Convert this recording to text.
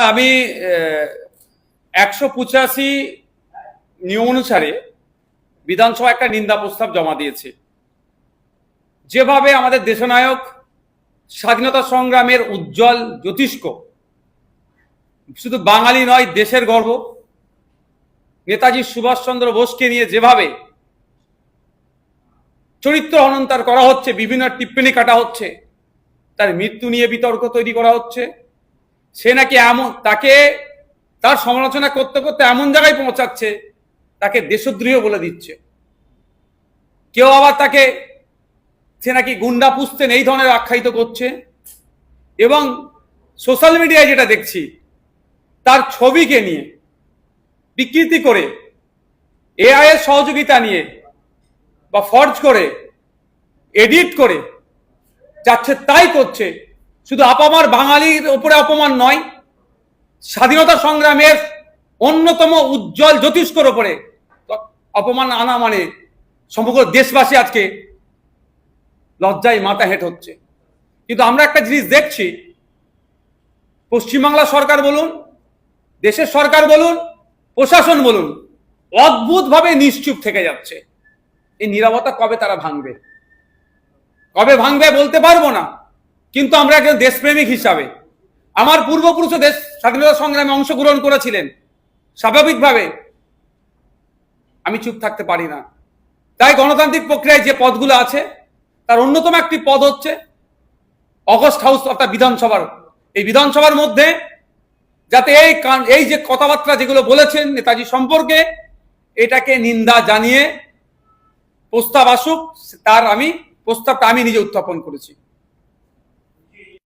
আমি 185 নিয়ম অনুসারে বিধানসভা একটা নিন্দা প্রস্তাব জমা দিয়েছে। যেভাবে আমাদের দেশনায়ক স্বাধীনতা সংগ্রামের উজ্জ্বল জ্যোতিষ্ক, শুধু বাঙালি নয় দেশের গর্ব, নেতাজি সুভাষচন্দ্র বোসকে নিয়ে যেভাবে চরিত্র হনন করা হচ্ছে, বিভিন্ন টিপ্পনী কাটা হচ্ছে, তার মৃত্যু নিয়ে বিতর্ক তৈরি করা হচ্ছে, সে নাকি এমন, তাকে তার সমালোচনা করতে করতে এমন জায়গায় পৌঁছাচ্ছে তাকে দেশদ্রোহী বলে দিচ্ছে। কেউ আবার তাকে সে নাকি গুন্ডা পুষতেন এই ধরনের আখ্যায়িত করছে। এবং সোশ্যাল মিডিয়ায় যেটা দেখছি, তার ছবিকে নিয়ে বিকৃতি করে, এআই এর সহযোগিতা নিয়ে বা ফর্জ করে, এডিট করে যাচ্ছে তাই করছে। শুধু আপামার বাঙালির উপরে অপমান নয়, স্বাধীনতা সংগ্রামের অন্যতম উজ্জ্বল জ্যোতিষ্কর উপরে অপমান আনা মানে সমগ্র দেশবাসী আজকে লজ্জায় মাথা হেঁট হচ্ছে। কিন্তু আমরা একটা জিনিস দেখছি, পশ্চিমবাংলা সরকার বলুন, দেশের সরকার বলুন, প্রশাসন বলুন, অদ্ভুতভাবে নিশ্চুপ থেকে যাচ্ছে। এই নীরবতা কবে তারা ভাঙবে, কবে ভাঙবে বলতে পারবো না। কিন্তু আমরা একজন দেশপ্রেমিক হিসাবে, আমার পূর্বপুরুষ দেশ স্বাধীনতা সংগ্রামে অংশগ্রহণ করেছিলেন, স্বাভাবিকভাবে আমি চুপ থাকতে পারি না। তাই গণতান্ত্রিক প্রক্রিয়ায় যে পদগুলো আছে তার অন্যতম একটি পদ হচ্ছে অগস্ট হাউস অর্থাৎ বিধানসভার। এই বিধানসভার মধ্যে যাতে এই যে কথাবার্তা যেগুলো বলেছেন নেতাজি সম্পর্কে, এটাকে নিন্দা জানিয়ে প্রস্তাব আসুক, তার প্রস্তাবটা আমি নিজে উত্থাপন করেছি।